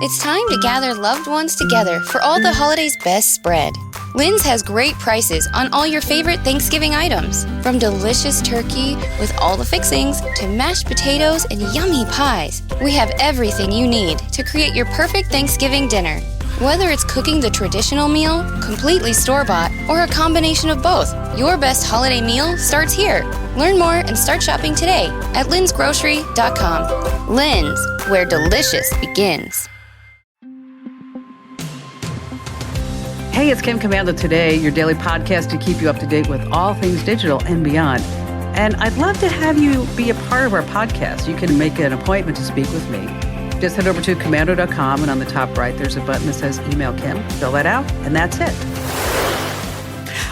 It's time to gather loved ones together for all the holidays' best spread. Lynn's has great prices on all your favorite Thanksgiving items, from delicious turkey with all the fixings to mashed potatoes and yummy pies. We have everything you need to create your perfect Thanksgiving dinner. Whether it's cooking the traditional meal, completely store-bought, or a combination of both, your best holiday meal starts here. Learn more and start shopping today at linsgrocery.com. Lynn's, where delicious begins. Hey, it's Kim Commando Today, your daily podcast to keep you up to date with all things digital and beyond. And I'd love to have you be a part of our podcast. You can make an appointment to speak with me. Just head over to commando.com, and on the top right, there's a button that says Email Kim. Fill that out, and that's it.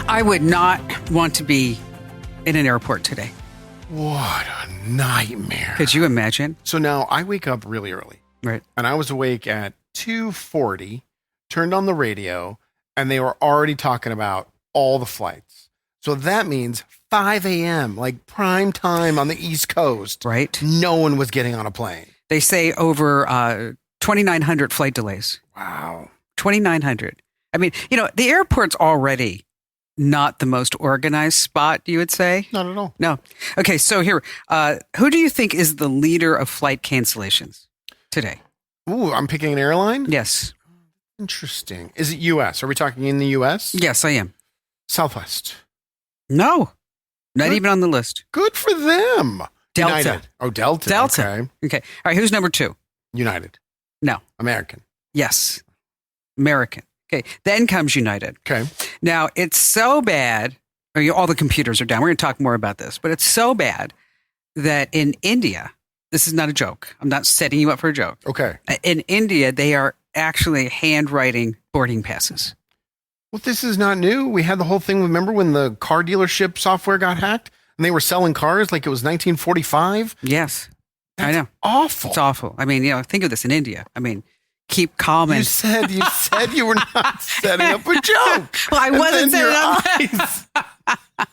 I would not want to be in an airport today. What a nightmare. Could you imagine? So now I wake up really early. Right. And I was awake at 2:40, turned on the radio, and they were already talking about all the flights. So that means 5 a.m., like prime time on the East Coast. Right. No one was getting on a plane. They say over 2,900 flight delays. Wow. 2,900. I mean, the airport's already not the most organized spot, you would say? Not at all. No. Okay, so here, who do you think is the leader of flight cancellations today? Ooh, I'm picking an airline? Yes. Interesting. Is it U.S.? Are we talking in the U.S.? Yes, I am. Southwest. No. Not Good. even on the list. Good for them. Delta. United. Oh, Delta. Delta. Okay. All right, who's number 2? United. No. American. Yes. American. Okay. Then comes United. Okay. Now, it's so bad. All the computers are down. We're going to talk more about this, but it's so bad that in India, this is not a joke. I'm not setting you up for a joke. Okay. In India, they are actually handwriting boarding passes. Well, this is not new. We had the whole thing. Remember when the car dealership software got hacked and they were selling cars like it was 1945? Yes. That's I know. Awful. It's awful. I mean, think of this in India. I mean, keep calm and... You said you were not setting up a joke. Well, I wasn't setting up.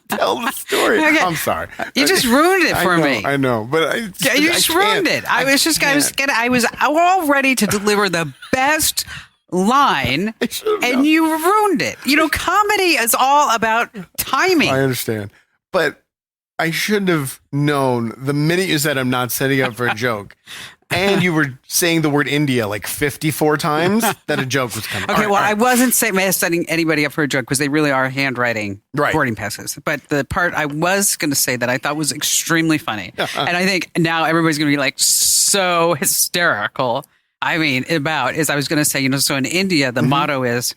Tell the story. Okay. I'm sorry. You just ruined it for me. I know, but You just ruined it. I was all ready to deliver the best line, and you ruined it. Comedy is all about timing. I understand, but I should have known the minute you said I'm not setting up for a joke. And you were saying the word India like 54 times that a joke was coming. Okay, I wasn't setting anybody up for a joke because they really are handwriting boarding passes. But the part I was going to say that I thought was extremely funny, and I think now everybody's going to be like so hysterical. I mean, is I was going to say, so in India, the motto is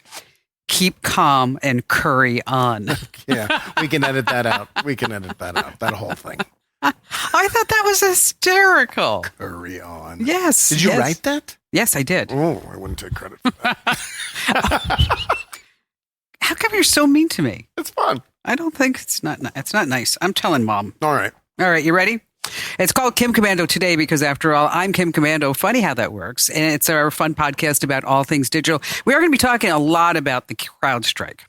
keep calm and curry on. Yeah, we can edit that out. That whole thing. I thought that was hysterical. Curry on. Yes. Did you write that? Yes, I did. Oh, I wouldn't take credit for that. How come you're so mean to me? It's fun. I don't think it's not nice. I'm telling Mom. All right, you ready? It's called Kim Commando Today because, after all, I'm Kim Commando. Funny how that works. And it's our fun podcast about all things digital. We are going to be talking a lot about the CrowdStrike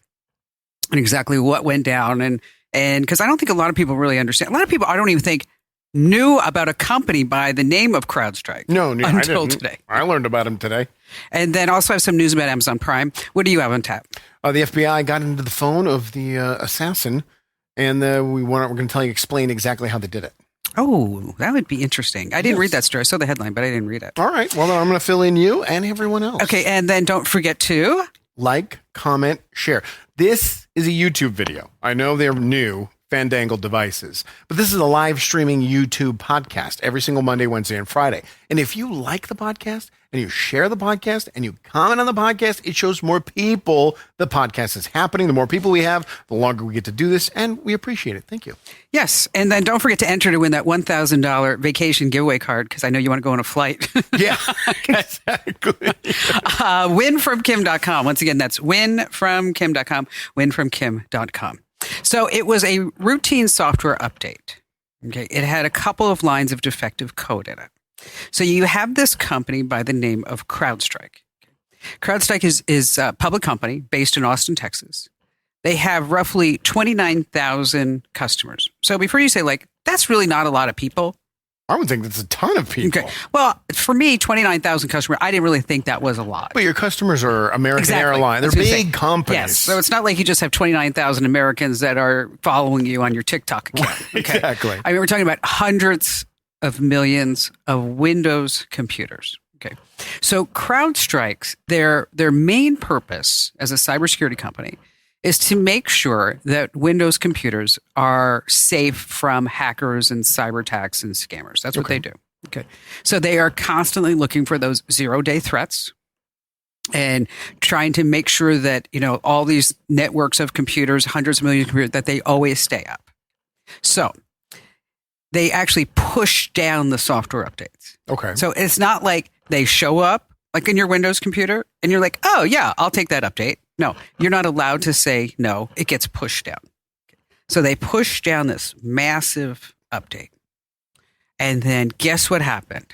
and exactly what went down. And because I don't think a lot of people really understand. A lot of people I don't even think knew about a company by the name of CrowdStrike. No, until today. I learned about them today. And then also have some news about Amazon Prime. What do you have on tap? The FBI got into the phone of the assassin, and we're going to explain exactly how they did it. Oh, that would be interesting. I didn't read that story. I saw the headline, but I didn't read it. All right. Well, I'm going to fill in you and everyone else. Okay. And then don't forget to like, comment, share. This is a YouTube video. I know they're new Fandangle devices, but this is a live streaming YouTube podcast every single Monday, Wednesday, and Friday. And if you like the podcast and you share the podcast and you comment on the podcast, it shows more people the podcast is happening. The more people we have, the longer we get to do this, and we appreciate it. Thank you. Yes. And then don't forget to enter to win that $1,000 vacation giveaway card, because I know you want to go on a flight. Yeah, exactly. Winfromkim.com. Once again, that's winfromkim.com, winfromkim.com. So it was a routine software update. Okay, it had a couple of lines of defective code in it. So you have this company by the name of CrowdStrike. CrowdStrike is a public company based in Austin, Texas. They have roughly 29,000 customers. So before you say, that's really not a lot of people, I would think that's a ton of people. Okay. Well, for me, 29,000 customers, I didn't really think that was a lot. But your customers are American Airlines. They're big companies. Yes. So it's not like you just have 29,000 Americans that are following you on your TikTok account. Okay? Exactly. I mean, we're talking about hundreds of millions of Windows computers. Okay. So CrowdStrike's, their main purpose as a cybersecurity company is to make sure that Windows computers are safe from hackers and cyber attacks and scammers. That's what they do. Okay. So they are constantly looking for those 0-day threats and trying to make sure that, all these networks of computers, hundreds of millions of computers, that they always stay up. So they actually push down the software updates. Okay. So it's not like they show up like in your Windows computer and you're like, oh yeah, I'll take that update. No, you're not allowed to say no. It gets pushed down. So they push down this massive update. And then guess what happened?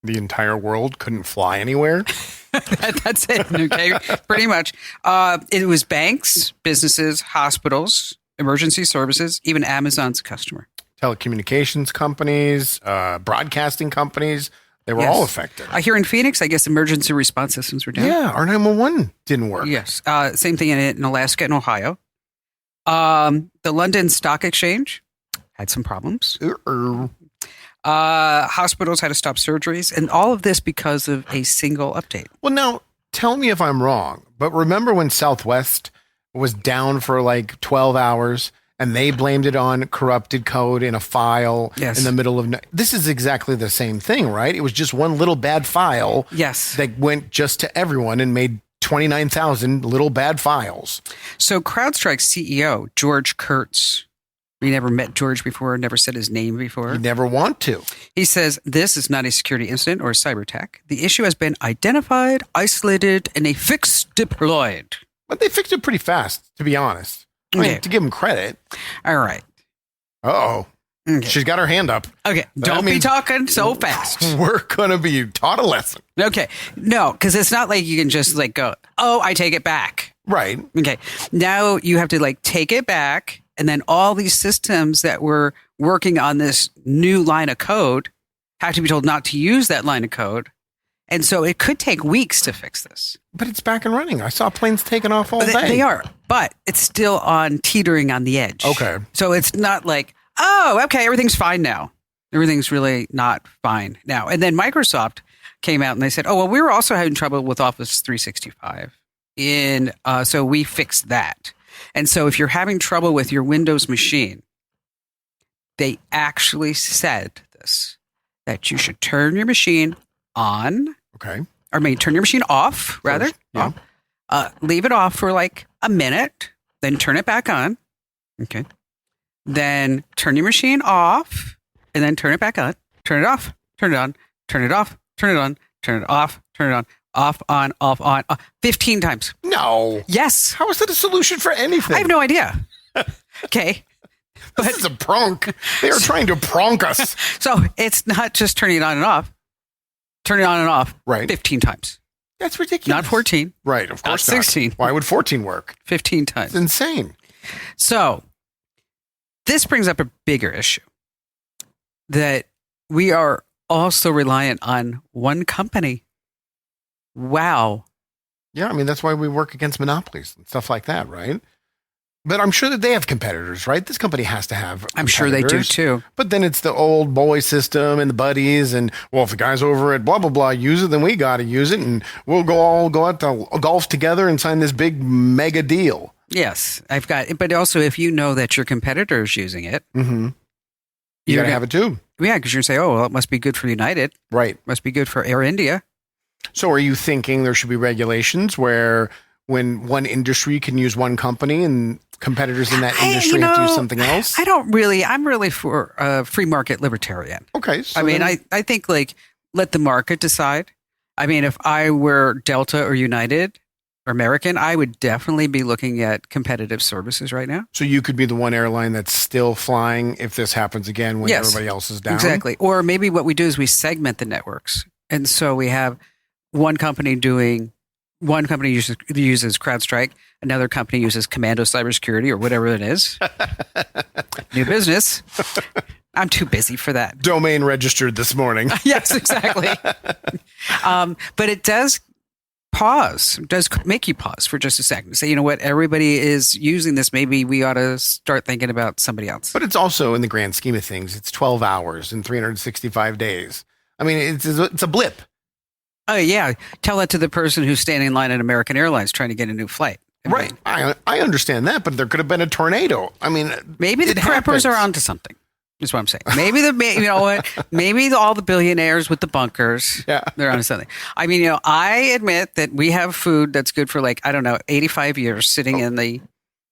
The entire world couldn't fly anywhere. That's it. Okay. Pretty much. It was banks, businesses, hospitals, emergency services, even Amazon's a customer. Telecommunications companies, broadcasting companies. They were all affected. Here in Phoenix, I guess emergency response systems were down. Yeah, our 911 didn't work. Yes. Same thing in Alaska and Ohio. The London Stock Exchange had some problems. Hospitals had to stop surgeries, and all of this because of a single update. Well, now, tell me if I'm wrong, but remember when Southwest was down for like 12 hours? And they blamed it on corrupted code in a file in the middle of... This is exactly the same thing, right? It was just one little bad file that went just to everyone and made 29,000 little bad files. So CrowdStrike's CEO, George Kurtz, we never met George before, never said his name before. You never want to. He says, this is not a security incident or a cyber attack. The issue has been identified, isolated, and a fix deployed. But they fixed it pretty fast, to be honest. I mean, to give them credit. All right. Uh-oh. Okay. She's got her hand up. Okay. Don't be talking so fast. We're going to be taught a lesson. Okay. No, because it's not like you can just go, oh, I take it back. Right. Okay. Now you have to take it back. And then all these systems that were working on this new line of code have to be told not to use that line of code. And so it could take weeks to fix this. But it's back and running. I saw planes taking off all day. They are, but it's still teetering on the edge. Okay. So it's not like, oh, okay, everything's fine now. Everything's really not fine now. And then Microsoft came out and they said, oh, well, we were also having trouble with Office 365. So we fixed that. And so if you're having trouble with your Windows machine, they actually said this, that you should turn your machine on. Okay. Or maybe turn your machine off, rather. First, yeah. Leave it off for a minute, then turn it back on. Okay. Then turn your machine off, and then turn it back on. Turn it off, turn it on, turn it off, turn it on, turn it off, turn it on, off, on, 15 times. No. Yes. How is that a solution for anything? I have no idea. Okay. This is a prank. They are trying to prank us. So it's not just turning it on and off. Turn it on and off 15 times. That's ridiculous. Not 14. Right, of course not. 16. Why would 14 work? 15 times. It's insane. So this brings up a bigger issue, that we are also reliant on one company. Wow. Yeah, I mean, that's why we work against monopolies and stuff like that, right? But I'm sure that they have competitors, right? This company has to have I'm sure they do too. But then it's the old boy system and the buddies. And, well, if the guys over at blah, blah, blah use it, then we got to use it. And we'll go out to golf together and sign this big mega deal. Yes, but also if you know that your competitor is using it. Mm-hmm. You got to have it too. Yeah, because you're going to say, oh, well, it must be good for United. Right. Must be good for Air India. So are you thinking there should be regulations where when one industry can use one company and competitors in that industry have to use something else? I'm really for a free market libertarian. Okay. So I think let the market decide. I mean, if I were Delta or United or American, I would definitely be looking at competitive services right now. So you could be the one airline that's still flying if this happens again when everybody else is down? Exactly. Or maybe what we do is we segment the networks. And so we have one company uses CrowdStrike, another company uses Commando Cybersecurity or whatever it is. New business. I'm too busy for that. Domain registered this morning. Yes, exactly. But it does make you pause for just a second. Say, you know what? Everybody is using this. Maybe we ought to start thinking about somebody else. But it's also, in the grand scheme of things, it's 12 hours and 365 days. I mean, it's a blip. Oh, yeah. Tell that to the person who's standing in line at American Airlines trying to get a new flight. Right. I understand that, but there could have been a tornado. I mean, maybe the preppers are onto something. Is what I'm saying. Maybe you know what? Maybe all the billionaires with the bunkers, they're onto something. I mean, I admit that we have food that's good for 85 years sitting in the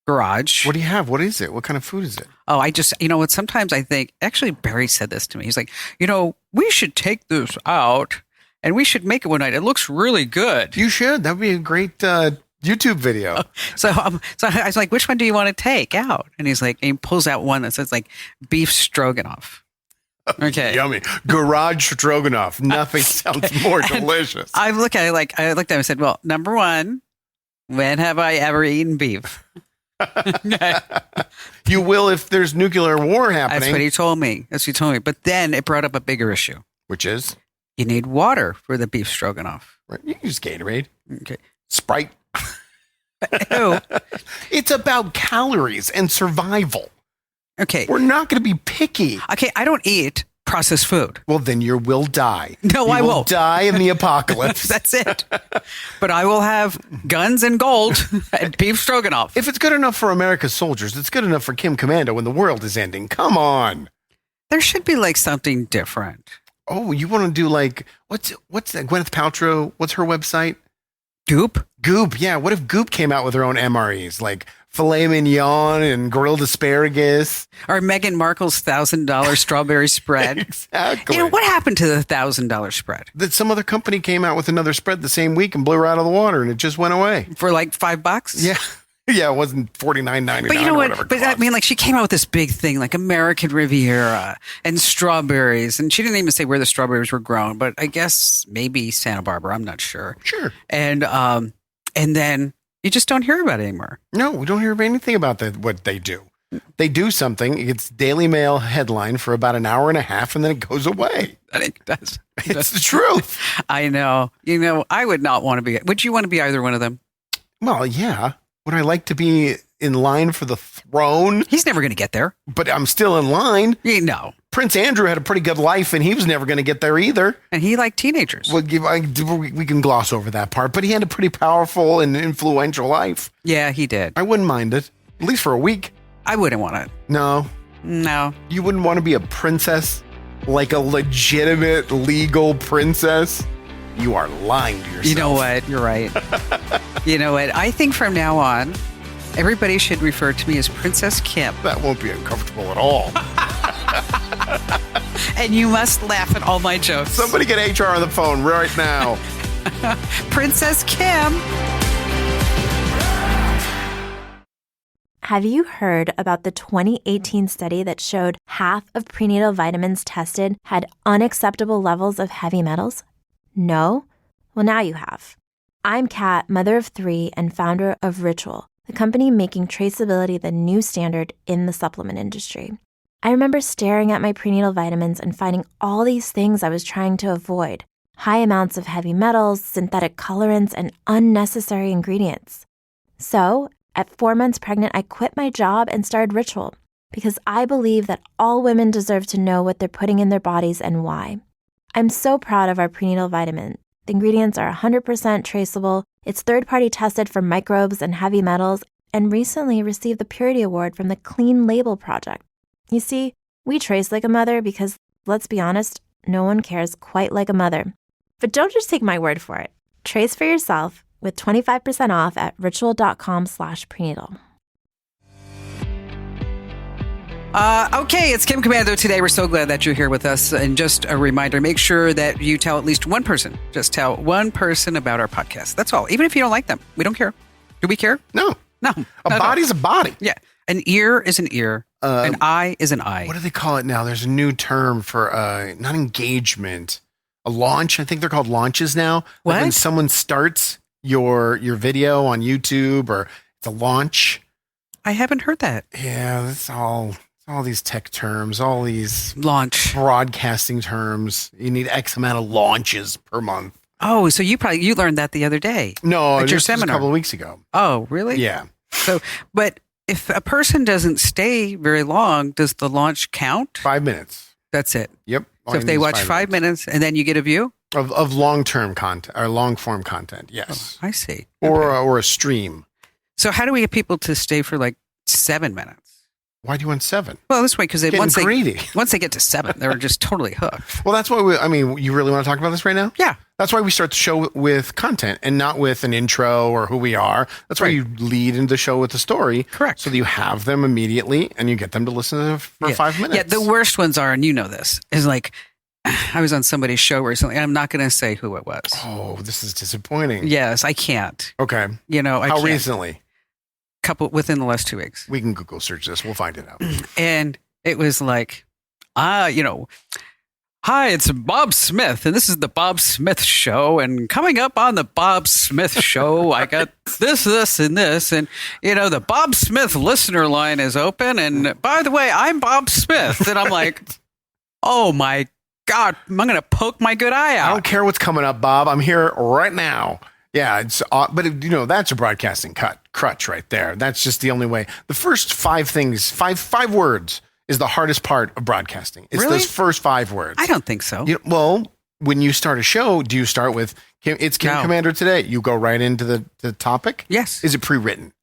garage. What do you have? What is it? What kind of food is it? Oh, I just, what? Sometimes I think, actually, Barry said this to me. He's like, we should take this out and we should make it one night. It looks really good. You should. That would be a great YouTube video. So I was like, which one do you want to take out? And he's like, and he pulls out one that says beef stroganoff. Okay. Yummy. Garage stroganoff. Nothing sounds more delicious. I looked at him and said, well, number one, when have I ever eaten beef? You will if there's nuclear war happening. That's what he told me. But then it brought up a bigger issue. Which is? You need water for the beef stroganoff. Right. You can use Gatorade. Okay. Sprite. Ew. It's about calories and survival. Okay. We're not going to be picky. Okay, I don't eat processed food. Well, then you will die. No, I won't. Die in the apocalypse. That's it. But I will have guns and gold and beef stroganoff. If it's good enough for America's soldiers, it's good enough for Kim Commando when the world is ending. Come on. There should be something different. Oh, you want to do what's that? Gwyneth Paltrow? What's her website? Goop? Goop, yeah. What if Goop came out with her own MREs, like filet mignon and grilled asparagus? Or Meghan Markle's $1,000 strawberry spread. Exactly. What happened to the $1,000 spread? That some other company came out with another spread the same week and blew her out of the water, and it just went away. For $5? Yeah. Yeah, it wasn't $49.99. But you know what? But I mean, she came out with this big thing, American Riviera and strawberries, and she didn't even say where the strawberries were grown, but I guess maybe Santa Barbara. I'm not sure. Sure. And then you just don't hear about it anymore. No, we don't hear anything about what they do. They do something. It's Daily Mail headline for about an hour and a half, and then it goes away. I think that's It's the truth. I know. I would not want to be. Would you want to be either one of them? Well, yeah. Would I like to be in line for the throne? He's never going to get there. But I'm still in line. No. Prince Andrew had a pretty good life, and he was never going to get there either. And he liked teenagers. We can gloss over that part, but he had a pretty powerful and influential life. Yeah, he did. I wouldn't mind it, at least for a week. I wouldn't want it. No. You wouldn't want to be a princess? Like a legitimate, legal princess? You are lying to yourself. You know what? You're right. You know what? I think from now on, everybody should refer to me as Princess Kim. That won't be uncomfortable at all. And you must laugh at all my jokes. Somebody get HR on the phone right now. Princess Kim. Have you heard about the 2018 study that showed half of prenatal vitamins tested had unacceptable levels of heavy metals? No? Well, now you have. I'm Kat, mother of 3 and founder of Ritual, the company making traceability the new standard in the supplement industry. I remember staring at my prenatal vitamins and finding all these things I was trying to avoid: high amounts of heavy metals, synthetic colorants, and unnecessary ingredients. So, at 4 months pregnant, I quit my job and started Ritual because I believe that all women deserve to know what they're putting in their bodies and why. I'm so proud of our prenatal vitamin. The ingredients are 100% traceable, it's third-party tested for microbes and heavy metals, and recently received the Purity Award from the Clean Label Project. You see, we trace like a mother because, let's be honest, no one cares quite like a mother. But don't just take my word for it. Trace for yourself with 25% off at ritual.com/prenatal. Okay, it's Kim Commando today. We're so glad that you're here with us. And just a reminder, make sure that you tell at least one person. Just tell one person about our podcast. That's all. Even if you don't like them. We don't care. Do we care? No. A body's a body. Yeah. An ear is an ear. An eye is an eye. What do they call it now? There's a new term for not engagement. A launch. I think they're called launches now. What? Like when someone starts your video on YouTube, or it's a launch. I haven't heard that. Yeah, that's all All these tech terms, all these Launch. broadcasting terms. You need X amount of launches per month. Oh, so you learned that the other day. No, at your just a seminar. couple of weeks ago. Oh, really? Yeah. So, but if a person doesn't stay very long, does the launch count? 5 minutes. That's it. Yep. All So you if need they is watch 5 minutes and then you get a view? of long-term content or long-form content, yes. I see. Or a stream. So how do we get people to stay for like 7 minutes? Why do you want 7? Well, this way, because once greedy. once they get to 7, they're just totally hooked. Well, that's why you really want to talk about this right now? Yeah. That's why we start the show with content and not with an intro or who we are. That's why Right. you lead into the show with the story. Correct. So that you have them immediately and you get them to listen to it for 5 minutes. Yeah, the worst ones are, and you know this, is like, I was on somebody's show recently. And I'm not going to say who it was. Oh, this is disappointing. Yes, I can't. Okay. You know, I How can't. recently? Within the last 2 weeks. We can Google search this. We'll find it out. And it was like, hi, it's Bob Smith, and this is the Bob Smith Show. And coming up on the Bob Smith Show, I got this, and this. And, the Bob Smith listener line is open. And by the way, I'm Bob Smith. And I'm like, oh my God, I'm going to poke my good eye I out. don't care what's coming up, Bob. I'm here right now. Yeah, that's a broadcasting crutch right there. That's just the only way. The first 5 things, five words is the hardest part of broadcasting. It's Really? those first 5 words. I don't think so. When you start a show, do you start with, it's Kim No. Commander today? You go right into the topic? Yes. Is it pre-written?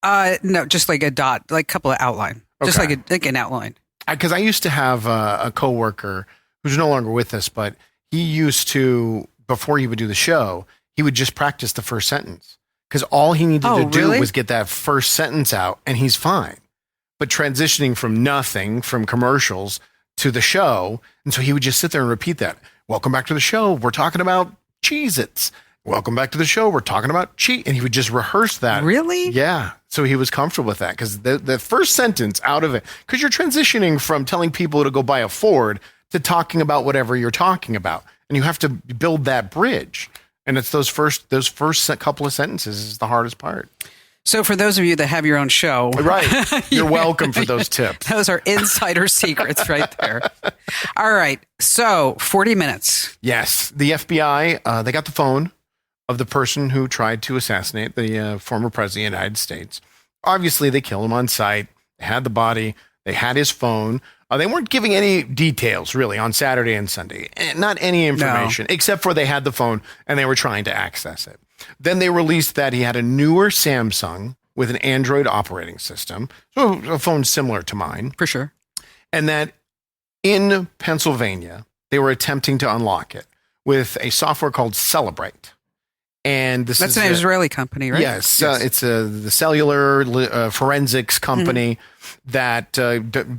No, just like a dot, like a couple of outline. Just Okay. like an outline. Because I used to have a coworker who's no longer with us, but he used to, before he would do the show, he would just practice the first sentence. Because all he needed to do really? was get that first sentence out and he's fine. But transitioning from nothing, from commercials to the show, and so he would just sit there and repeat that. Welcome back to the show. We're talking about Cheez-Its. Welcome back to the show. We're talking about and he would just rehearse that. Really? Yeah. So he was comfortable with that because the first sentence out of it, because you're transitioning from telling people to go buy a Ford to talking about whatever you're talking about. And you have to build that bridge. And it's those first couple of sentences is the hardest part. So for those of you that have your own show, Right. You're welcome for those tips. those are insider secrets right there. All right. So 40 minutes. Yes. The FBI, they got the phone of the person who tried to assassinate the former president of the United States. Obviously, they killed him on site. They had the body. They had his phone. They weren't giving any details, really, on Saturday and Sunday. Not any information, except for they had the phone and they were trying to access it. Then they released that he had a newer Samsung with an Android operating system, so a phone similar to mine. For sure. And that in Pennsylvania, they were attempting to unlock it with a software called Celebrate. And this That's is an Israeli company, right? Yes, it's the cellular forensics company that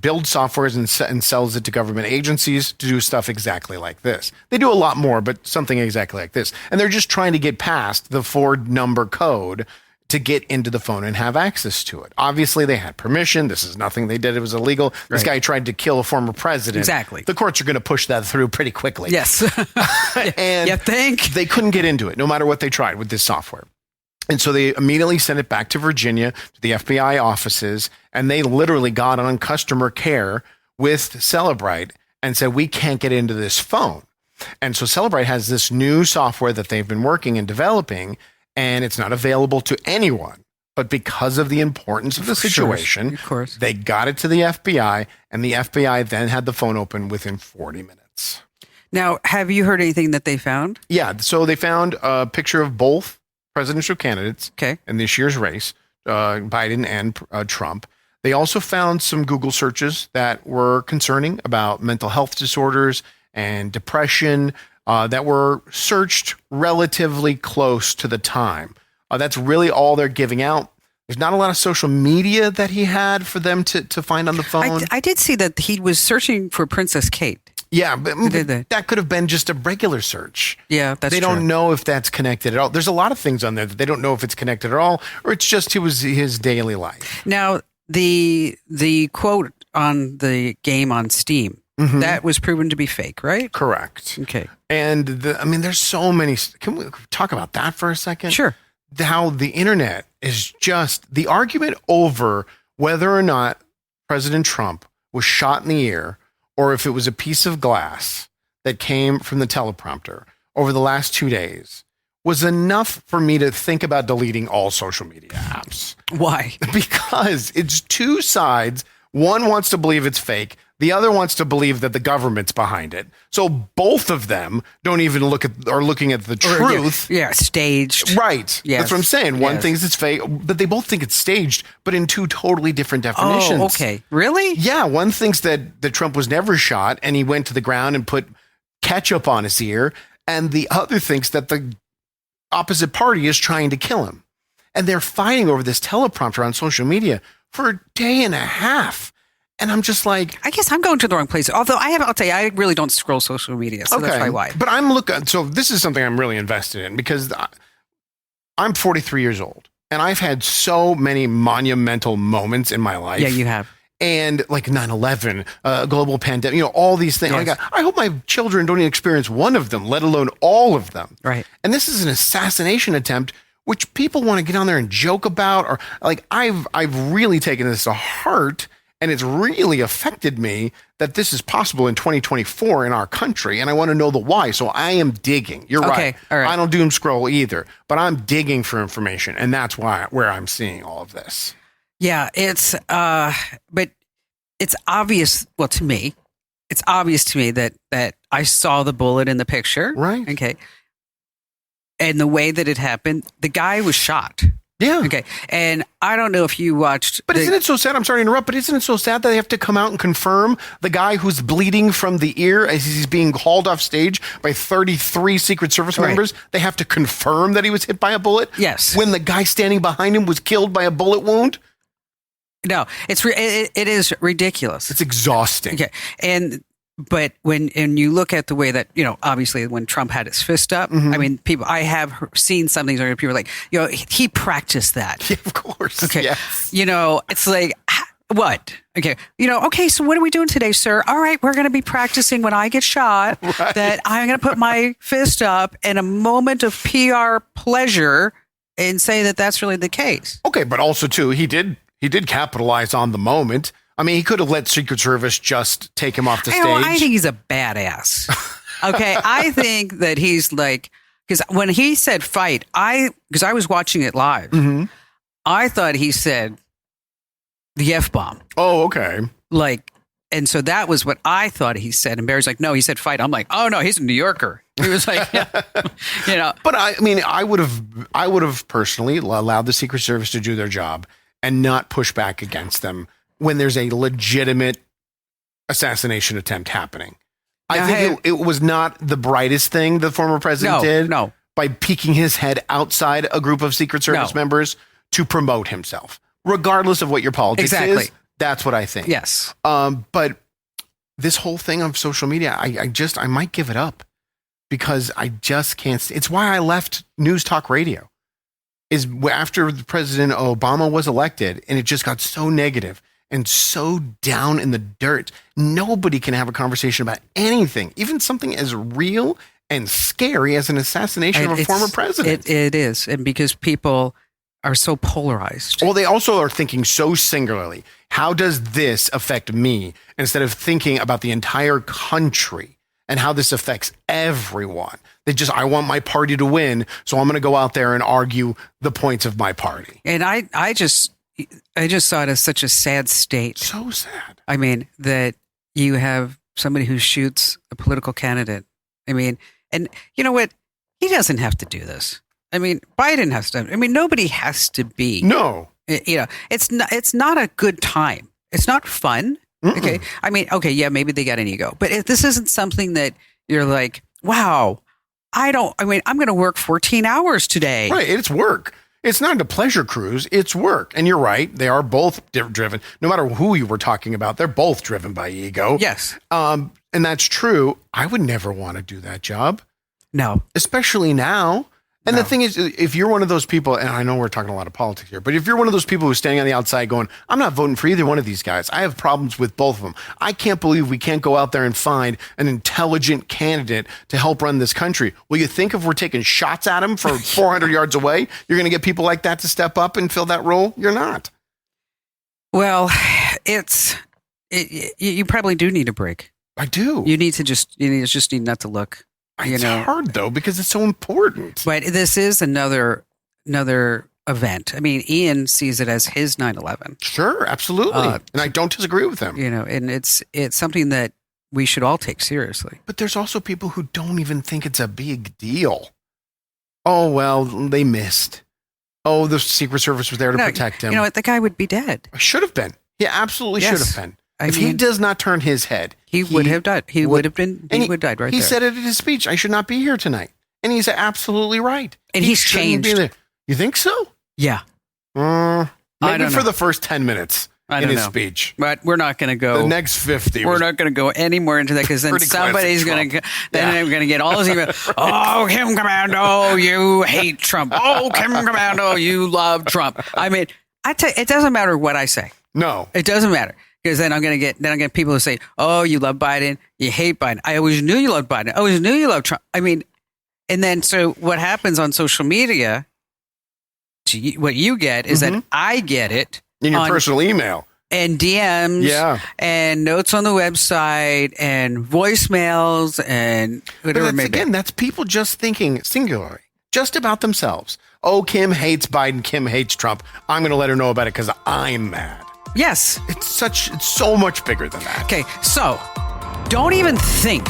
builds softwares and sells it to government agencies to do stuff exactly like this. They do a lot more, but something exactly like this. And they're just trying to get past the 4-number code to get into the phone and have access to it. Obviously, they had permission. This is nothing they did. It was illegal. This guy tried to kill a former president. Exactly. The courts are going to push that through pretty quickly. Yes. And You think? they couldn't get into it, no matter what they tried with this software. And so they immediately sent it back to Virginia, to the FBI offices, and they literally got on customer care with Celebrate and said, we can't get into this phone. And so Celebrate has this new software that they've been working and developing, and it's not available to anyone. But because of the importance of the situation, Of course. they got it to the FBI, and the FBI then had the phone open within 40 minutes. Now, have you heard anything that they found? Yeah, so they found a picture of both presidential candidates in this year's race, Biden and Trump. They also found some Google searches that were concerning about mental health disorders and depression that were searched relatively close to the time. That's really all they're giving out. There's not a lot of social media that he had for them to find on the phone. I did see that he was searching for Princess Kate. Yeah, but Did they? that could have been just a regular search. Yeah, that's They true. don't know if that's connected at all. There's a lot of things on there that they don't know if it's connected at all, or it's just his daily life. Now, the quote on the game on Steam, that was proven to be fake, right? Correct. Okay. And there's so many. Can we talk about that for a second? Sure. How the internet is just the argument over whether or not President Trump was shot in the ear or if it was a piece of glass that came from the teleprompter over the last 2 days was enough for me to think about deleting all social media apps. Why? Because it's two sides. One wants to believe it's fake. The other wants to believe that the government's behind it. So both of them don't even are looking at the truth. Yeah, staged. Right. Yes. That's what I'm saying. One Yes. thinks it's fake, but they both think it's staged, but in two totally different definitions. Oh, okay. Really? Yeah. One thinks that Trump was never shot and he went to the ground and put ketchup on his ear. And the other thinks that the opposite party is trying to kill him. And they're fighting over this teleprompter on social media for a day and a half. And I'm just like, I guess I'm going to the wrong place. Although I'll tell you, I really don't scroll social media. So that's probably why. But I'm looking, so this is something I'm really invested in because I'm 43 years old and I've had so many monumental moments in my life. Yeah, you have. And like 9/11, global pandemic, all these things. Yes. I hope my children don't even experience one of them, let alone all of them. Right. And this is an assassination attempt, which people want to get on there and joke about. Or like I've really taken this to heart, and it's really affected me that this is possible in 2024 in our country. And I want to know the why. So I am digging. You're right. All right. I don't doom scroll either, but I'm digging for information, and that's where I'm seeing all of this. Yeah, but it's obvious. Well, to me, it's obvious to me that I saw the bullet in the picture. Right. Okay. And the way that it happened, the guy was shot. Yeah. Okay. And I don't know if you watched. But isn't it so sad? I'm sorry to interrupt, but isn't it so sad that they have to come out and confirm the guy who's bleeding from the ear as he's being hauled off stage by 33 Secret Service members? They have to confirm that he was hit by a bullet? Yes. When the guy standing behind him was killed by a bullet wound? No, it is ridiculous. It's exhausting. Okay. But when you look at the way that, obviously when Trump had his fist up, I mean, I have seen some things where people are like, he practiced that. Yeah, of course. Okay. Yes. It's like, what? Okay. Okay, so what are we doing today, sir? All right, we're going to be practicing when I get shot that I'm going to put my fist up in a moment of PR pleasure and say that that's really the case. Okay, but also, too, he did capitalize on the moment. I mean, he could have let Secret Service just take him off the stage. I think he's a badass. Okay. I think that he's like, because when he said fight, because I was watching it live, I thought he said the F-bomb. Oh, okay. And so that was what I thought he said. And Barry's like, no, he said fight. I'm like, oh no, he's a New Yorker. He was like, But I mean, I would have personally allowed the Secret Service to do their job and not push back against them when there's a legitimate assassination attempt happening. I think it was not the brightest thing the former president did by peeking his head outside a group of Secret Service members to promote himself, regardless of what your politics is. That's what I think. Yes. But this whole thing of social media, I might give it up because I just can't. It's why I left News Talk Radio. Is after President Obama was elected and it just got so negative and so down in the dirt. Nobody can have a conversation about anything, even something as real and scary as an assassination of a former president. It is. And because people are so polarized. Well, they also are thinking so singularly. How does this affect me? Instead of thinking about the entire country and how this affects everyone. I want my party to win, so I'm going to go out there and argue the points of my party. And I just saw it as such a sad state. So sad. I mean, that you have somebody who shoots a political candidate. I mean, and you know what? He doesn't have to do this. I mean, Biden has to. I mean, nobody has to be. No. It's not a good time. It's not fun. Mm-mm. Okay. I mean, okay, yeah, maybe they got an ego, but this isn't something that you're like, wow, I'm going to work 14 hours today. Right. It's work. It's not a pleasure cruise. It's work. And you're right. They are both driven. No matter who you were talking about, they're both driven by ego. Yes. And that's true. I would never want to do that job. No. Especially now. And the thing is, if you're one of those people, and I know we're talking a lot of politics here, but if you're one of those people who's standing on the outside going, I'm not voting for either one of these guys. I have problems with both of them. I can't believe we can't go out there and find an intelligent candidate to help run this country. Well, you think if we're taking shots at him from 400 yards away, you're going to get people like that to step up and fill that role? You're not. Well, you probably do need a break. I do. You just need not to look. It's hard though because it's so important. But this is another event. I mean, Ian sees it as his 9/11. Sure, absolutely, and I don't disagree with him. And it's something that we should all take seriously. But there's also people who don't even think it's a big deal. Oh well, they missed. Oh, the Secret Service was there to protect him. You know what? The guy would be dead. Should have been. He absolutely should have been. If he does not turn his head, he would have died. He would have died right there. He said it in his speech. I should not be here tonight. And he's absolutely right. And he's changed. You think so? Yeah. Maybe for the first 10 minutes in his speech. But we're not going to go. The next 50. We're not going to go any more into that because then somebody's going to I'm going to get all these emails. Oh, Kim Commando, you hate Trump. Oh, Kim Commando, you love Trump. I mean, it doesn't matter what I say. No. It doesn't matter. Because then I'm going to get people who say, oh, you love Biden. You hate Biden. I always knew you loved Biden. I always knew you loved Trump. I mean, and then so what happens on social media, what you get is that I get it. In your personal email. And DMs. And notes on the website and voicemails and whatever it may be. Again, that's people just thinking singularly, just about themselves. Oh, Kim hates Biden. Kim hates Trump. I'm going to let her know about it because I'm mad. Yes. It's so much bigger than that. Okay, so don't even think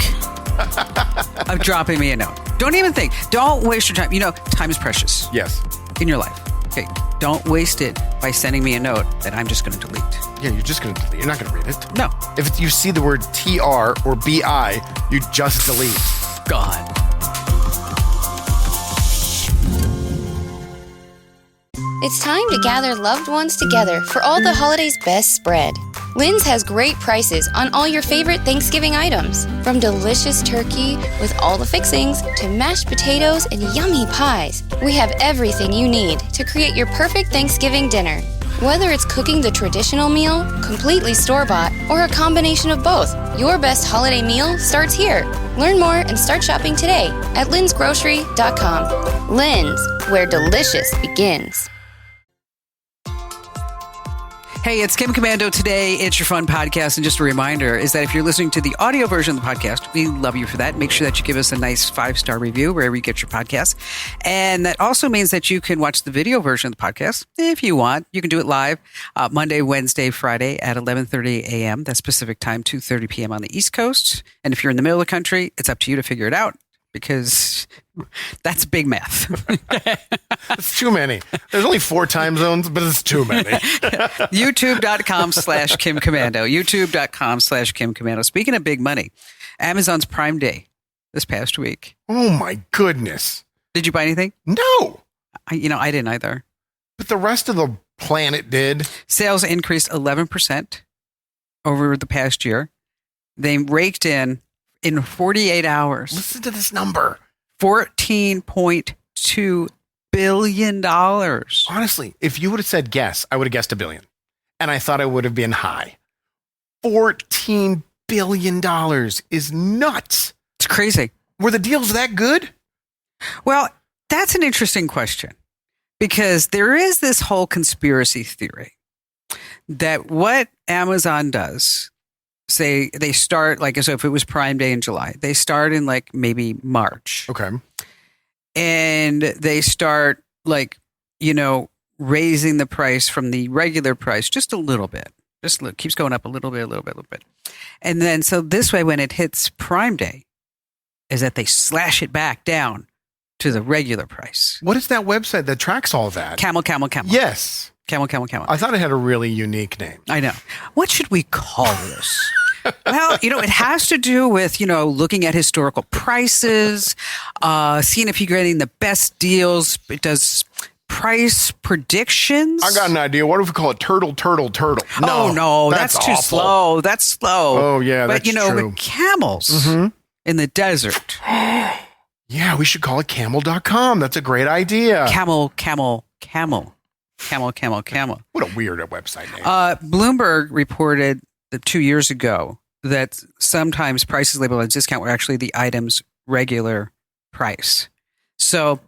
of dropping me a note. Don't even think. Don't waste your time. Time is precious. Yes. In your life. Okay, don't waste it by sending me a note that I'm just going to delete. Yeah, you're just going to delete. You're not going to read it. No. If you see the word TR or BI, you just delete. Gone. It's time to gather loved ones together for all the holidays' best spread. Lynn's has great prices on all your favorite Thanksgiving items, from delicious turkey with all the fixings to mashed potatoes and yummy pies. We have everything you need to create your perfect Thanksgiving dinner. Whether it's cooking the traditional meal, completely store-bought, or a combination of both, your best holiday meal starts here. Learn more and start shopping today at lynsgrocery.com. Lynn's, where delicious begins. Hey, it's Kim Commando today. It's your fun podcast. And just a reminder is that if you're listening to the audio version of the podcast, we love you for that. Make sure that you give us a nice 5-star review wherever you get your podcasts. And that also means that you can watch the video version of the podcast if you want. You can do it live Monday, Wednesday, Friday at 11:30 a.m. That's Pacific time, 2:30 p.m. on the East Coast. And if you're in the middle of the country, it's up to you to figure it out, because that's big math. It's too many. There's only 4 time zones, but it's too many. YouTube.com/Kim Commando. YouTube.com/Kim Commando. Speaking of big money, Amazon's Prime Day this past week. Oh my goodness. Did you buy anything? No. I didn't either. But the rest of the planet did. Sales increased 11% over the past year. They raked in 48 hours. Listen to this number. $14.2 billion. Honestly, if you would have said guess, I would have guessed $1 billion. And I thought it would have been high. $14 billion is nuts. It's crazy. Were the deals that good? Well, that's an interesting question, because there is this whole conspiracy theory that what Amazon does, say they start, like, so if it was Prime Day in July, they start in like maybe March. Okay. And they start raising the price from the regular price just a little bit. Keeps going up a little bit. And then so this way, when it hits Prime Day, is that they slash it back down to the regular price. What is that website that tracks all that? Camel. Yes. Camel. I thought it had a really unique name. I know. What should we call this? Well, it has to do with, looking at historical prices, seeing if you're getting the best deals. It does price predictions. I got an idea. What if we call it turtle? No, that's too slow. That's slow. Oh, yeah, but, that's true. With camels in the desert. Yeah, we should call it camel.com. That's a great idea. Camel. What a weird website name. Bloomberg reported 2 years ago that sometimes prices labeled as discount were actually the item's regular price. So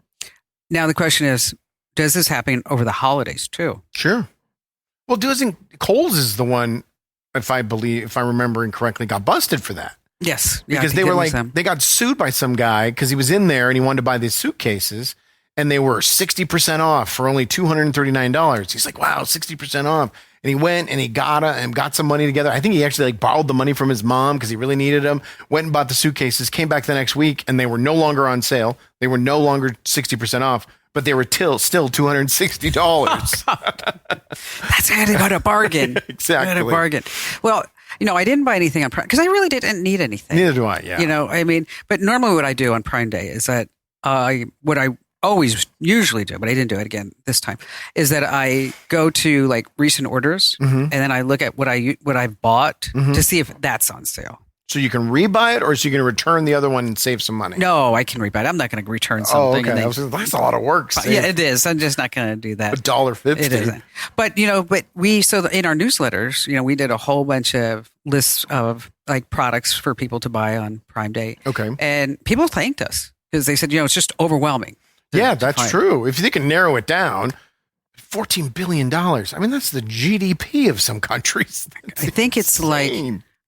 now the question is, does this happen over the holidays too? Sure. Well, doesn't Kohl's is the one, if I remember incorrectly, got busted for that. Yes. Because they were like, they got sued by some guy because he was in there and he wanted to buy these suitcases and they were 60% off for only $239. He's like, wow, 60% off. And he went and he got some money together. I think he actually like borrowed the money from his mom because he really needed them. Went and bought the suitcases, came back the next week and they were no longer on sale. They were no longer 60% off, but they were still $260. Oh, that's what a bargain. Exactly. What a bargain. Well, I didn't buy anything on Prime because I really didn't need anything. Neither do I. Yeah. But normally what I do on Prime Day is that what I always usually do, but I didn't do it again this time, is that I go to like recent orders and then I look at what I've bought to see if that's on sale. So you can rebuy it, or so you can return the other one and save some money? No, I can rebuy it. I'm not going to return something. Oh, okay. That's a lot of work. Yeah, it is. I'm just not going to do that. $1.50. It isn't. But in our newsletters, we did a whole bunch of lists of like products for people to buy on Prime Day. Okay. And people thanked us because they said, it's just overwhelming. Yeah, that's true. If you can narrow it down, $14 billion. I mean, that's the GDP of some countries. I think it's like,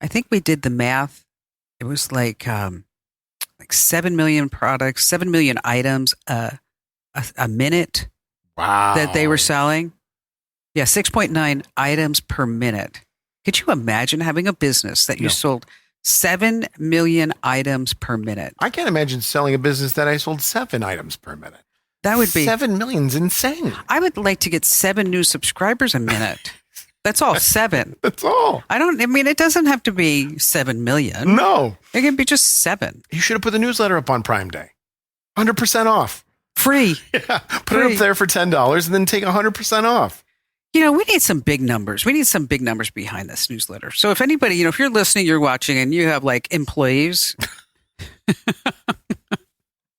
I think we did the math. It was like 7 million products, 7 million items a minute. Wow. That they were selling. Yeah, 6.9 items per minute. Could you imagine having a business that you sold 7 million items per minute? I can't imagine selling a business that I sold 7 items per minute. That would be 7 million's insane. I would like to get 7 new subscribers a minute. That's all. 7. That's all. It doesn't have to be 7 million. No. It can be just 7. You should have put the newsletter up on Prime Day. 100% off. Free. Yeah. Put it up there for $10 and then take 100% off. We need some big numbers. We need some big numbers behind this newsletter. So if anybody, if you're listening, you're watching, and you have like employees.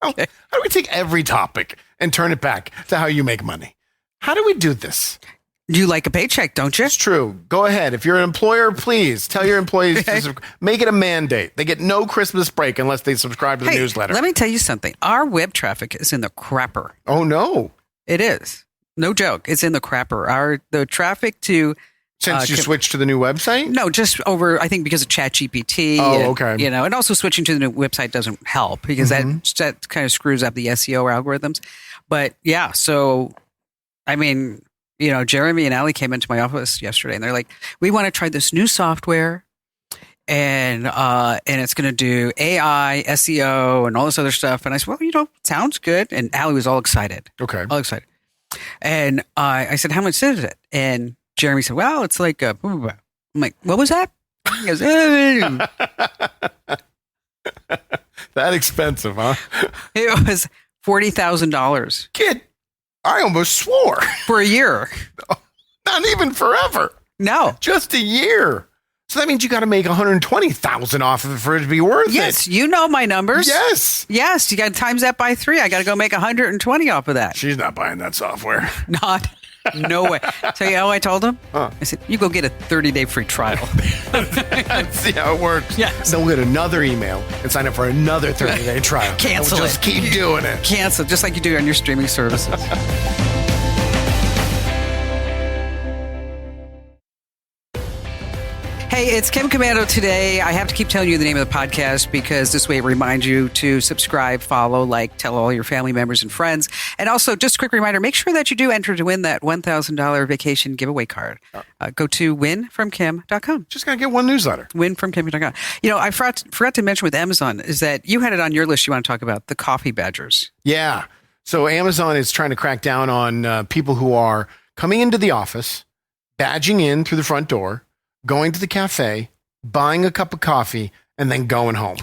How do we take every topic and turn it back to how you make money? How do we do this? You like a paycheck, don't you? It's true. Go ahead. If you're an employer, please tell your employees to make it a mandate. They get no Christmas break unless they subscribe to the newsletter. Let me tell you something. Our web traffic is in the crapper. Oh, no. It is. No joke. It's in the crapper. The traffic to... Since you switched to the new website? No, just over, I think, because of ChatGPT. Oh, okay. And also switching to the new website doesn't help because that kind of screws up the SEO algorithms. But yeah, so, Jeremy and Allie came into my office yesterday and they're like, we want to try this new software and it's going to do AI, SEO, and all this other stuff. And I said, well, sounds good. And Allie was all excited. Okay. All excited. And I said, how much is it? And Jeremy said, well, it's like, I'm like, what was that? He goes, that expensive, huh? It was $40,000. Kid, I almost swore. For a year. Not even forever. No. Just a year. So that means you got to make $120,000 off of it for it to be worth it. Yes, you know my numbers. Yes. Yes, you got to times that by 3. I got to go make 120 off of that. She's not buying that software. No way. So you know what I told him? Huh. I said, you go get a 30-day free trial. See how it works. Yes. They'll get another email and sign up for another 30-day trial. Cancel we'll it. Just keep doing it. Cancel, just like you do on your streaming services. Hey, it's Kim Commando today. I have to keep telling you the name of the podcast because this way it reminds you to subscribe, follow, tell all your family members and friends. And also, just a quick reminder, make sure that you do enter to win that $1,000 vacation giveaway card. Go to winfromkim.com. Just got to get one newsletter. Winfromkim.com. I forgot to mention with Amazon is that you had it on your list you want to talk about, the coffee badgers. Yeah. So Amazon is trying to crack down on people who are coming into the office, badging in through the front door, going to the cafe, buying a cup of coffee, and then going home.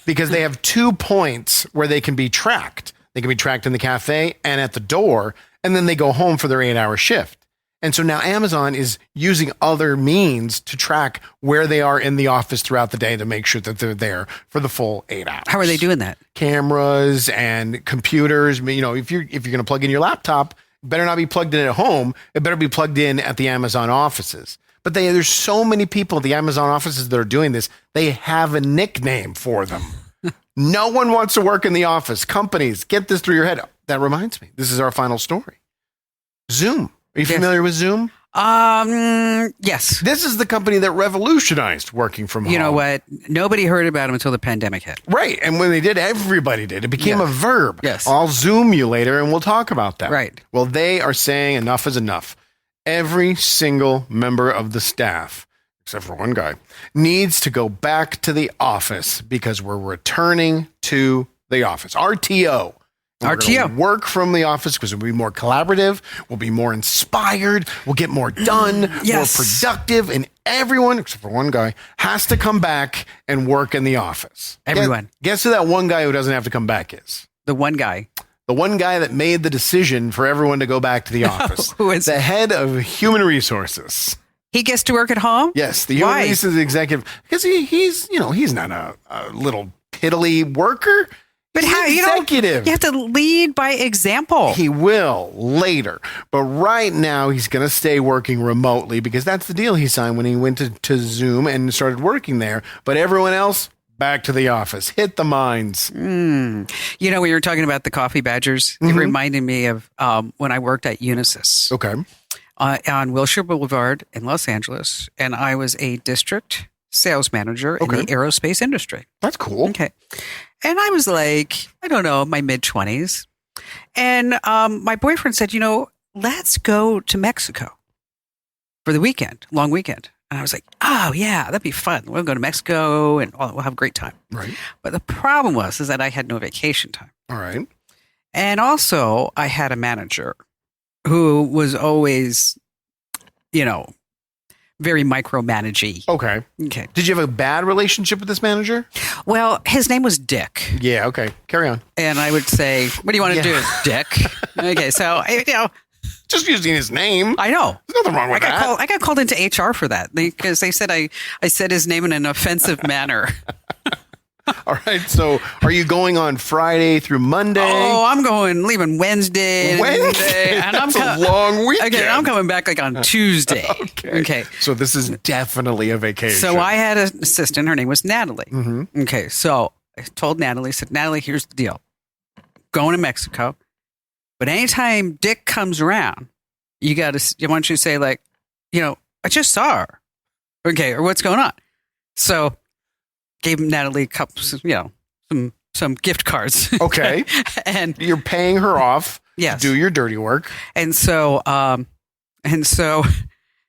Because they have 2 points where they can be tracked. They can be tracked in the cafe and at the door, and then they go home for their 8-hour shift. And so now Amazon is using other means to track where they are in the office throughout the day to make sure that they're there for the full 8 hours. How are they doing that? Cameras and computers. If you're going to plug in your laptop, it better not be plugged in at home. It better be plugged in at the Amazon offices. But there's so many people at the Amazon offices that are doing this. They have a nickname for them. No one wants to work in the office. Companies, get this through your head. That reminds me. This is our final story. Zoom. Are you familiar with Zoom? Yes. This is the company that revolutionized working from home. You know what? Nobody heard about them until the pandemic hit. Right. And when they did, everybody did. It became a verb. Yes. I'll Zoom you later and we'll talk about that. Right. Well, they are saying enough is enough. Every single member of the staff, except for one guy, needs to go back to the office because we're returning to the office. RTO. We're gonna work from the office because we'll be more collaborative. We'll be more inspired. We'll get more done, more productive. And everyone, except for one guy, has to come back and work in the office. Everyone. Guess who that one guy who doesn't have to come back is? The one guy. The one guy that made the decision for everyone to go back to the office. Who is the head of human resources? He gets to work at home? Yes, the human resources executive. Because he's not a little piddly worker. But he's how executive. You have to lead by example. He will later. But right now he's going to stay working remotely because that's the deal he signed when he went to Zoom and started working there. But everyone else, back to the office. Hit the mines. You know, when you were talking about the coffee badgers, it reminded me of when I worked at Unisys. Okay. On Wilshire Boulevard in Los Angeles. And I was a district sales manager in the aerospace industry. That's cool. Okay. And I was like, I don't know, my mid-20s. And my boyfriend said, let's go to Mexico for the weekend, long weekend. And I was like, oh, yeah, that'd be fun. We'll go to Mexico and we'll have a great time. Right. But the problem is that I had no vacation time. All right. And also I had a manager who was always, very micromanagey. Okay. Did you have a bad relationship with this manager? Well, his name was Dick. Yeah. Okay. Carry on. And I would say, what do you want to do, Dick? Okay. So, just using his name. I know. There's nothing wrong with that. I got called into HR for that because they said I said his name in an offensive manner. All right. So are you going on Friday through Monday? Oh, I'm leaving Wednesday. And That's a long weekend. Okay, I'm coming back like on Tuesday. Okay. So this is definitely a vacation. So I had an assistant. Her name was Natalie. Mm-hmm. Okay. So I told Natalie, Natalie, here's the deal. Going to Mexico. But anytime Dick comes around, why don't you say like, I just saw her. Okay. Or what's going on? So gave Natalie cups, some gift cards. Okay. And you're paying her off to do your dirty work. And so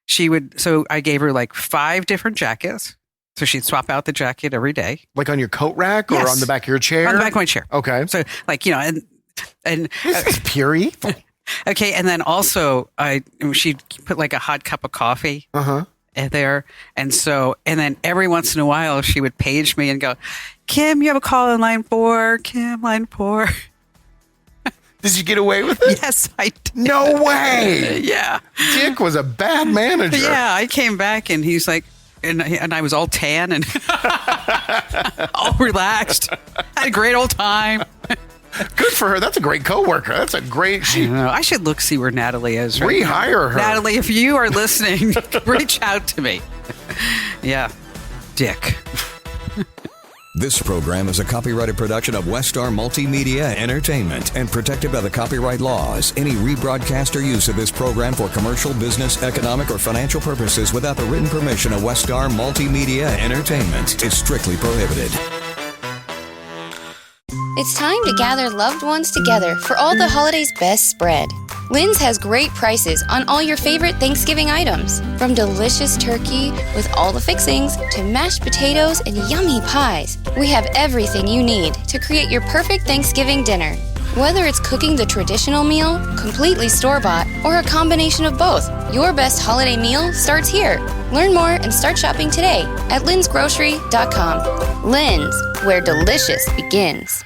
she would, so I gave her like 5 different jackets. So she'd swap out the jacket every day. Like on your coat rack or on the back of your chair? On the back of my chair. Okay. So like, and this is pure evil. Okay. And then also she'd put like a hot cup of coffee. There. And then every once in a while she would page me and go, Kim, you have a call in line 4, Kim, line 4. Did you get away with it? Yes, I did. No way. Yeah. Dick was a bad manager. Yeah. I came back and he's like, and I was all tan and all relaxed. Had a great old time. Good for her. That's a great coworker. That's a great. I should see where Natalie is. Right Rehire her. Natalie, if you are listening, reach out to me. Yeah. Dick. This program is a copyrighted production of Westar Multimedia Entertainment and protected by the copyright laws. Any rebroadcast or use of this program for commercial, business, economic, or financial purposes without the written permission of Westar Multimedia Entertainment is strictly prohibited. It's time to gather loved ones together for all the holidays' best spread. Lynn's has great prices on all your favorite Thanksgiving items, from delicious turkey with all the fixings to mashed potatoes and yummy pies. We have everything you need to create your perfect Thanksgiving dinner. Whether it's cooking the traditional meal, completely store-bought, or a combination of both, your best holiday meal starts here. Learn more and start shopping today at lynsgrocery.com. Lynn's, where delicious begins.